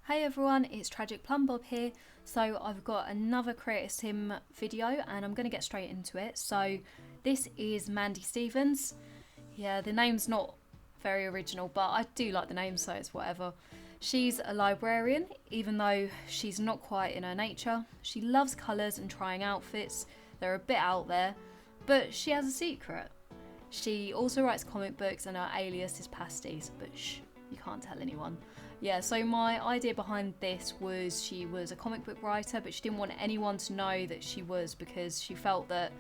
Hey everyone, it's TragicPlumbob here. So I've got another Create a Sim video and I'm going to get straight into it. So this is Mandy Stevens. Yeah, the name's not very original, but I do like the name, so it's whatever. She's a librarian, even though she's not quite in her nature. She loves colours and trying outfits. They're a bit out there, but she has a secret. She also writes comic books and her alias is Pasties, but shh, you can't tell anyone. Yeah, so my idea behind this was she was a comic book writer, but she didn't want anyone to know that she was, because she felt that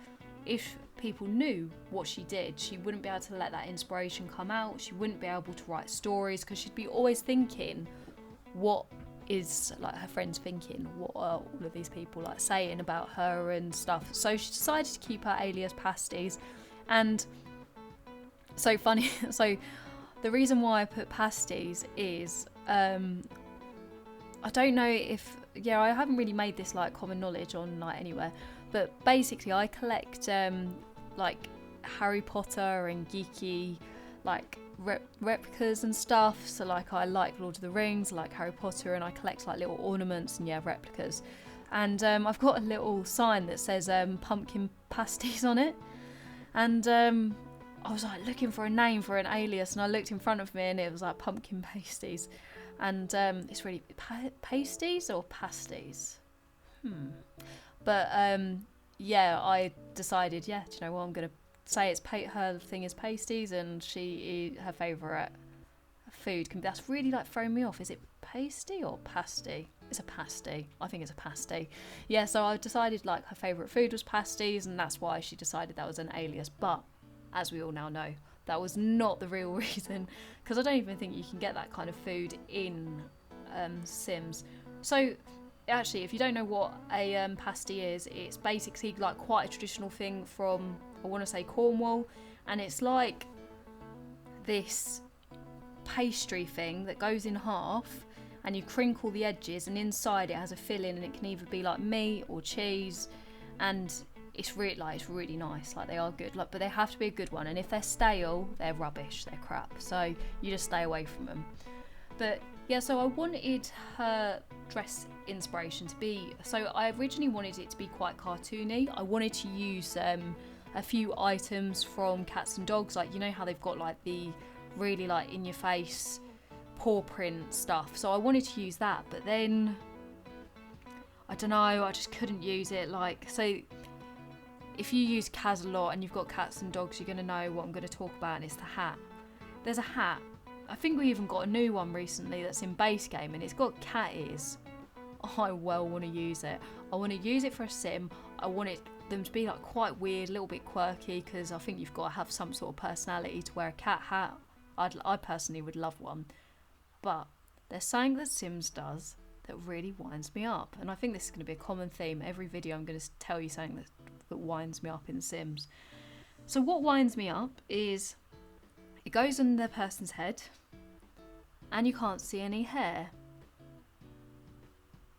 if people knew what she did, she wouldn't be able to let that inspiration come out. She wouldn't be able to write stories because she'd be always thinking, what is like her friends thinking? What are all of these people like saying about her and stuff? So she decided to keep her alias Pasties. And so funny, so the reason why I put Pasties is I don't know if, yeah, I haven't really made this like common knowledge on like anywhere, but basically I collect like Harry Potter and geeky like replicas and stuff. So like I like Lord of the Rings, I like Harry Potter, and I collect like little ornaments and yeah, replicas. And I've got a little sign that says pumpkin pasties on it, and I was like looking for a name for an alias, and I looked in front of me and it was like pumpkin pasties. And it's really pasties or pasties. But yeah, I decided, yeah, do you know what, I'm gonna say it's her thing is pasties, and her favourite food can be, that's really like throwing me off. Is it pasty or pasty? It's a pasty. I think it's a pasty. Yeah, so I decided like her favourite food was pasties, and that's why she decided that was an alias. But as we all now know, that was not the real reason, because I don't even think you can get that kind of food in Sims. So actually, if you don't know what a pasty is, it's basically like quite a traditional thing from, I want to say, Cornwall, and it's like this pastry thing that goes in half and you crinkle the edges, and inside it has a filling, and it can either be like meat or cheese, and it's really nice. Like, they are good, like, but they have to be a good one, and if they're stale, they're rubbish, they're crap, so you just stay away from them. But yeah, so I wanted her dress inspiration to be, so I originally wanted it to be quite cartoony. I wanted to use a few items from Cats and Dogs, like, you know how they've got like the really like in your face paw print stuff, so I wanted to use that, but then I don't know, I just couldn't use it. Like, so if you use Kaz a lot and you've got Cats and Dogs, you're going to know what I'm going to talk about, and it's the hat. There's a hat, I think we even got a new one recently that's in base game, and it's got cat ears. I well want to use it. I want to use it for a sim. I want them to be like quite weird, a little bit quirky, because I think you've got to have some sort of personality to wear a cat hat. I personally would love one. But there's something that Sims does that really winds me up, and I think this is going to be a common theme. Every video I'm going to tell you something that winds me up in Sims. So what winds me up is it goes on the person's head and you can't see any hair.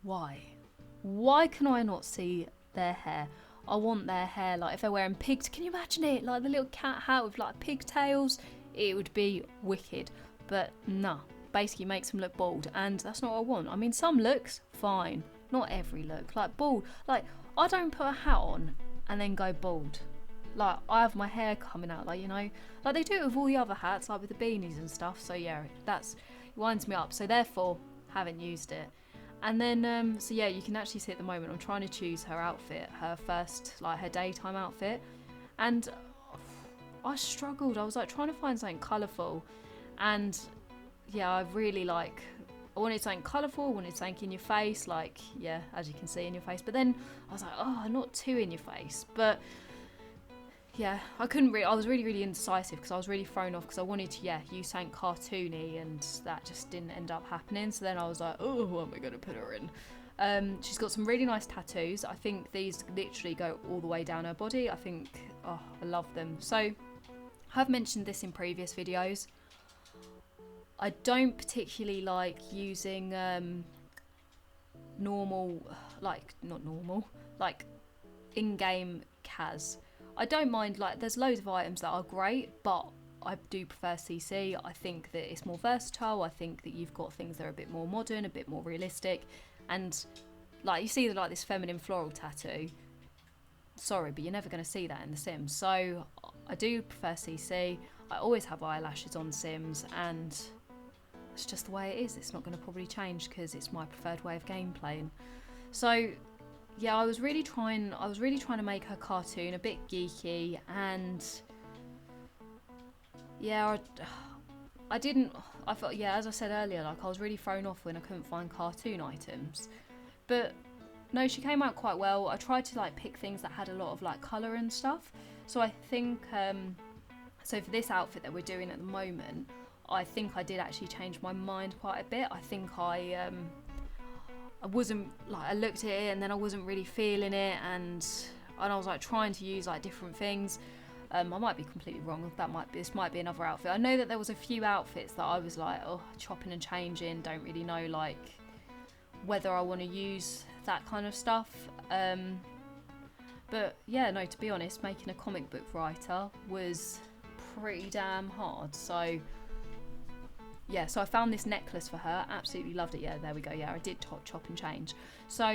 Why can I not see their hair? I want their hair, like if they're wearing pigs, can you imagine it, like the little cat hat with like pigtails? It would be wicked. But nah, basically makes them look bald, and that's not what I want. I mean, some looks fine, not every look. Like bald, like I don't put a hat on and then go bald. Like, I have my hair coming out, like, you know, like they do it with all the other hats, like with the beanies and stuff. So yeah, it winds me up. So therefore, haven't used it. And then, so yeah, you can actually see at the moment I'm trying to choose her outfit, her first, like her daytime outfit, and I struggled. I was like trying to find something colourful, and yeah, I really like, I wanted something colourful, I wanted something in your face, like, yeah, as you can see, in your face. But then I was like, oh, not too in your face. But yeah, I was really indecisive, because I was really thrown off, because I wanted to, yeah, use something cartoony, and that just didn't end up happening. So then I was like, oh, what am I going to put her in? She's got some really nice tattoos. I think these literally go all the way down her body. I think, oh, I love them. So I've mentioned this in previous videos. I don't particularly like using normal, like, not normal, like in-game Kaz. I don't mind, like, there's loads of items that are great, but I do prefer CC. I think that it's more versatile. I think that you've got things that are a bit more modern, a bit more realistic, and like you see like this feminine floral tattoo. Sorry, but you're never going to see that in The Sims. So I do prefer CC. I always have eyelashes on Sims, and it's just the way it is. It's not going to probably change because it's my preferred way of gameplaying. So yeah, I was really trying to make her cartoon a bit geeky, and yeah, I felt, yeah, as I said earlier, like I was really thrown off when I couldn't find cartoon items. But no, she came out quite well. I tried to like pick things that had a lot of like colour and stuff. So I think, so for this outfit that we're doing at the moment, I think I did actually change my mind quite a bit. I think I wasn't, like, I looked at it and then I wasn't really feeling it, and I was like trying to use like different things. I might be completely wrong. This might be another outfit. I know that there was a few outfits that I was like, oh, chopping and changing. Don't really know like whether I want to use that kind of stuff. But yeah, no, to be honest, making a comic book writer was pretty damn hard. So yeah, so I found this necklace for her. Absolutely loved it. Yeah, there we go. Yeah, I did chop and change. So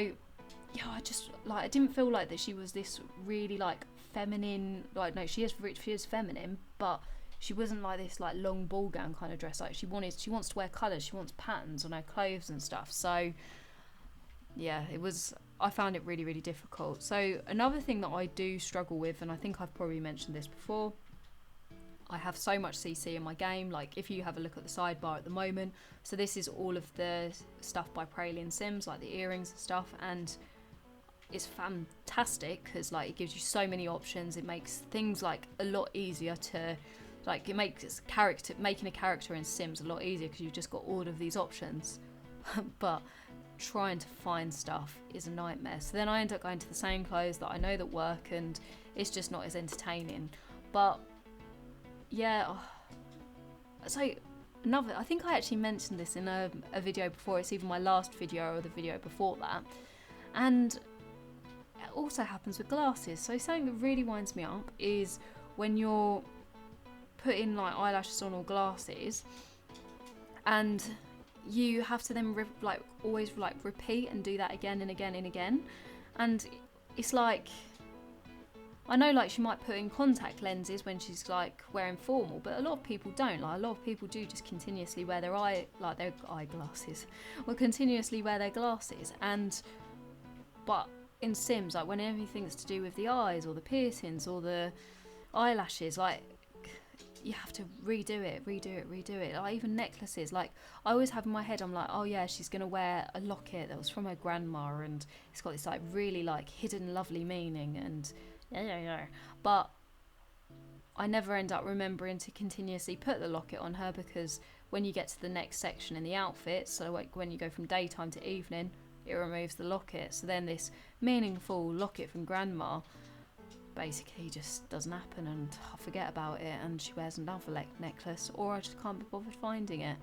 yeah, I just like, I didn't feel like that she was this really like feminine, like, no, she is feminine, but she wasn't like this like long ball gown kind of dress. Like she wants to wear colours, she wants patterns on her clothes and stuff. So yeah, I found it really, really difficult. So another thing that I do struggle with, and I think I've probably mentioned this before, I have so much CC in my game. Like if you have a look at the sidebar at the moment, so this is all of the stuff by Praline Sims, like the earrings and stuff, and it's fantastic because like it gives you so many options. It makes things like a lot easier to, like, it makes making a character in Sims a lot easier because you've just got all of these options. But trying to find stuff is a nightmare. So then I end up going to the same clothes that I know that work, and it's just not as entertaining. But yeah, so I think I actually mentioned this in a video before. It's either my last video or the video before that, and it also happens with glasses. So something that really winds me up is when you're putting like eyelashes on or glasses, and you have to then always repeat and do that again and again and again. And it's like, I know like she might put in contact lenses when she's like wearing formal, but a lot of people don't. Like a lot of people do just continuously wear their eyeglasses, or continuously wear their glasses. But in Sims, like when everything's to do with the eyes or the piercings or the eyelashes, like you have to redo it. Like even necklaces, like I always have in my head, I'm like, oh yeah, she's gonna wear a locket that was from her grandma, and it's got this like really like hidden lovely meaning, and yeah. But I never end up remembering to continuously put the locket on her, because when you get to the next section in the outfit, so like when you go from daytime to evening, it removes the locket. So then this meaningful locket from grandma basically just doesn't happen, and I forget about it, and she wears another necklace, or I just can't be bothered finding it.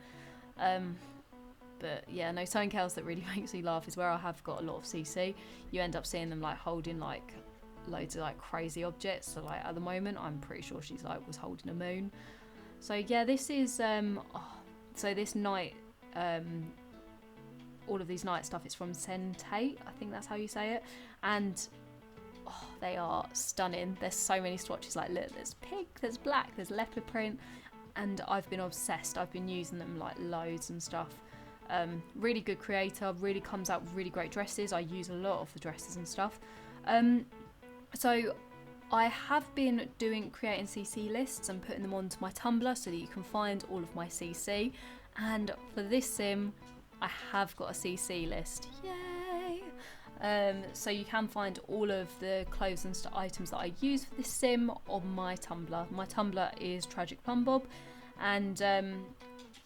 But yeah, no, something else that really makes me laugh is where I have got a lot of CC, you end up seeing them like holding like loads of like crazy objects. So like at the moment I'm pretty sure she's like was holding a moon. So yeah, this is so this night, all of these night stuff is from Sentate, I think that's how you say it, and they are stunning. There's so many swatches, like look, there's pink, there's black, there's leopard print, and I've been obsessed. I've been using them like loads and stuff. Really good creator, really comes out with really great dresses. I use a lot of the dresses and stuff. So I have been creating CC lists and putting them onto my Tumblr so that you can find all of my CC, and for this sim I have got a CC list. Yay! So you can find all of the clothes and items that I use for this sim on my Tumblr. My Tumblr is TragicPlumbob, and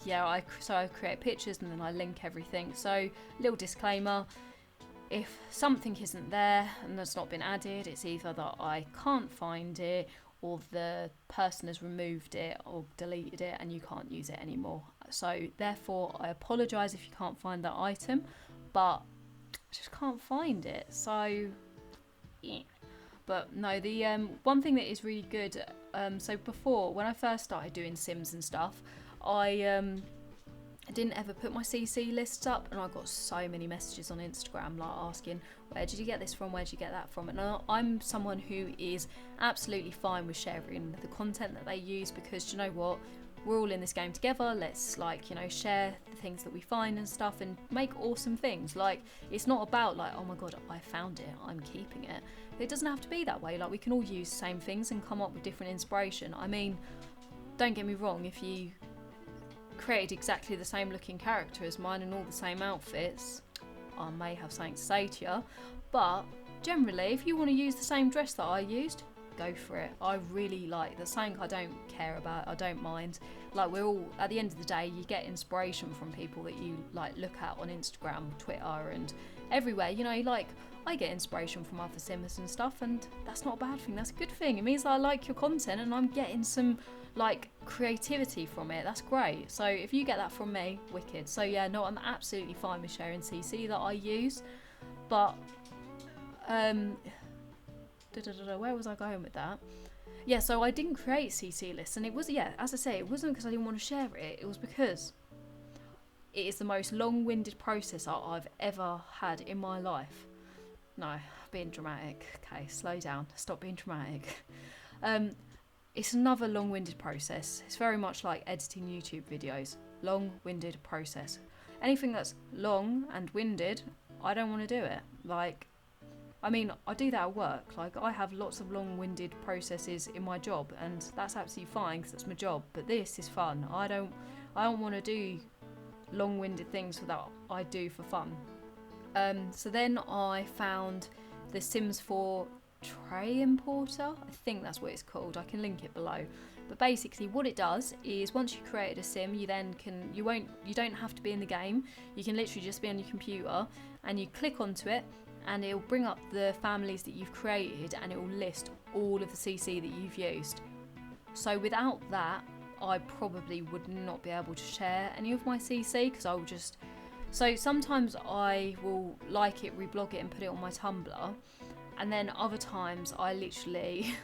yeah, I create pictures and then I link everything. So little disclaimer, if something isn't there and that's not been added, it's either that I can't find it, or the person has removed it or deleted it and you can't use it anymore. So therefore I apologise if you can't find that item, but I just can't find it. So yeah. But no, the one thing that is really good So before, when I first started doing Sims and stuff, I didn't ever put my CC lists up, and I got so many messages on Instagram like asking, where did you get this from, where did you get that from? And I'm someone who is absolutely fine with sharing the content that they use, because do you know what, we're all in this game together. Let's, like, you know, share the things that we find and stuff and make awesome things. Like, it's not about like, oh my god, I found it, I'm keeping it. It doesn't have to be that way. Like, we can all use the same things and come up with different inspiration. I mean, don't get me wrong, if you created exactly the same looking character as mine and all the same outfits, I may have something to say to you. But generally, if you want to use the same dress that I used, go for it. I really like, that's something I don't care about, I don't mind. Like, we're all, at the end of the day, you get inspiration from people that you like look at on Instagram, Twitter and everywhere, you know. Like, I get inspiration from other Simmers and stuff, and that's not a bad thing, that's a good thing. It means that I like your content and I'm getting some like creativity from it. That's great. So if you get that from me, wicked. So yeah, no, I'm absolutely fine with sharing CC that I use. But where was I going with that? Yeah, so I didn't create CC lists, and it was, yeah, as I say, it wasn't because I didn't want to share it. It was because it is the most long-winded process I've ever had in my life. No, being dramatic. Okay, slow down. Stop being dramatic. It's another long-winded process. It's very much like editing YouTube videos. Long-winded process. Anything that's long and winded, I don't want to do it. Like, I mean, I do that at work. Like, I have lots of long-winded processes in my job, and that's absolutely fine because that's my job. But this is fun. I don't want to do long-winded things that I do for fun. So then I found the Sims 4 tray importer. I think that's what it's called. I can link it below. But basically, what it does is, once you created a sim, you then can, you don't have to be in the game. You can literally just be on your computer, and you click onto it, and it'll bring up the families that you've created, and it will list all of the CC that you've used. So without that, I probably would not be able to share any of my CC, because I will just, so sometimes I will like it, reblog it and put it on my Tumblr, and then other times I literally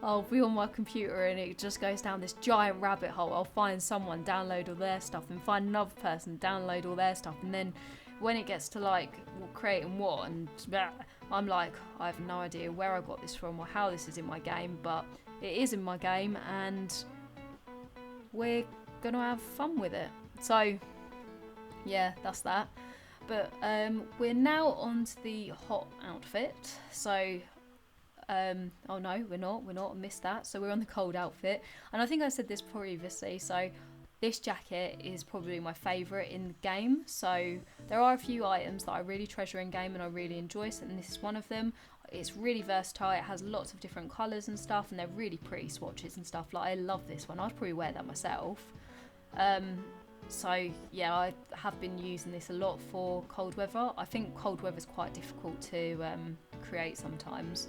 I'll be on my computer and it just goes down this giant rabbit hole. I'll find someone, download all their stuff, and find another person, download all their stuff, and then when it gets to like creating what, and I'm like, I have no idea where I got this from or how this is in my game, but it is in my game and we're gonna have fun with it. So yeah, that's that. But we're now on to the hot outfit. So oh no, we're not, I missed that. So we're on the cold outfit, and I think I said this previously, so this jacket is probably my favourite in the game. So there are a few items that I really treasure in game and I really enjoy, and this is one of them. It's really versatile, it has lots of different colours and stuff, and they're really pretty swatches and stuff. Like, I love this one, I'd probably wear that myself. So yeah, I have been using this a lot for cold weather. I think cold weather is quite difficult to create sometimes.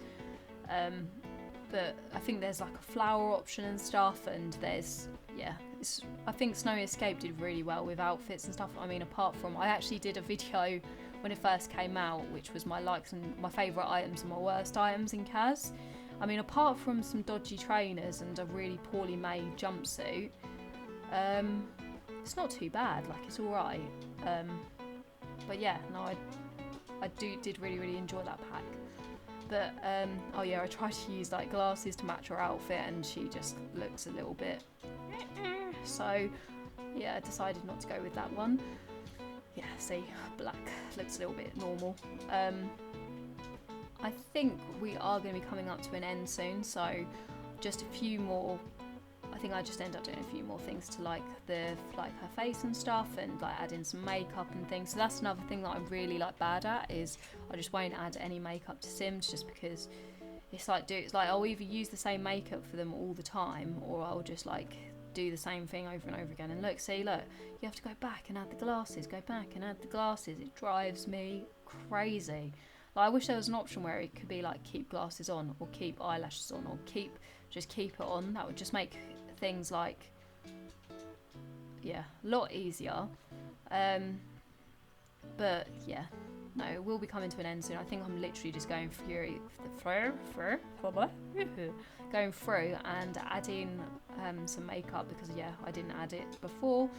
But I think there's like a flower option and stuff, and there's, yeah, I think Snowy Escape did really well with outfits and stuff. I mean, apart from, I actually did a video when it first came out, which was my likes and my favourite items and my worst items in Kaz. I mean, apart from some dodgy trainers and a really poorly made jumpsuit, it's not too bad, like, it's alright. But yeah, no, I did really enjoy that pack. But oh yeah, I tried to use like glasses to match her outfit, and she just looks a little bit so yeah, I decided not to go with that one. Yeah, see, black looks a little bit normal. I think we are going to be coming up to an end soon, so just a few more. I think I just end up doing a few more things to like her face and stuff, and like add in some makeup and things. So that's another thing that I'm really like bad at, is I just won't add any makeup to Sims, just because it's like I'll either use the same makeup for them all the time, or I'll just like do the same thing over and over again. And look, you have to go back and add the glasses, it drives me crazy. Like, I wish there was an option where it could be like keep glasses on, or keep eyelashes on, or just keep it on. That would just make things like, yeah, a lot easier. But yeah, no, it will be coming to an end soon. I think I'm literally just going through going through and adding some makeup, because yeah, I didn't add it before.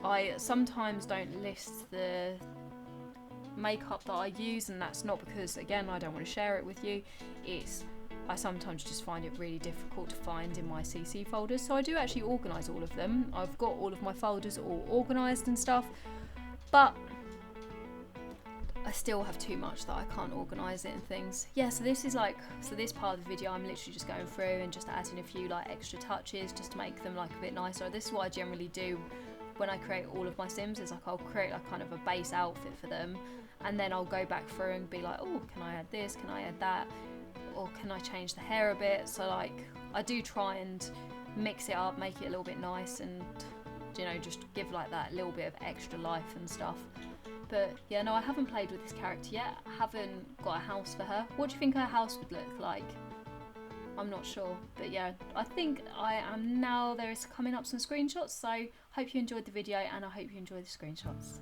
I sometimes don't list the makeup that I use, and that's not because, again, I don't want to share it with you. It's I sometimes just find it really difficult to find in my CC folders, so I do actually organise all of them. I've got all of my folders all organised and stuff, but I still have too much that I can't organise it and things. Yeah, so this part of the video I'm literally just going through and just adding a few like extra touches just to make them like a bit nicer. This is what I generally do when I create all of my Sims, is like I'll create like kind of a base outfit for them, and then I'll go back through and be like, oh, can I add this, can I add that, or can I change the hair a bit? So like I do try and mix it up, make it a little bit nice, and you know, just give like that little bit of extra life and stuff. But yeah, no, I haven't played with this character yet. I haven't got a house for her. What do you think her house would look like? I'm not sure, but yeah, I think I am now. There is coming up some screenshots, so hope you enjoyed the video and I hope you enjoyed the screenshots.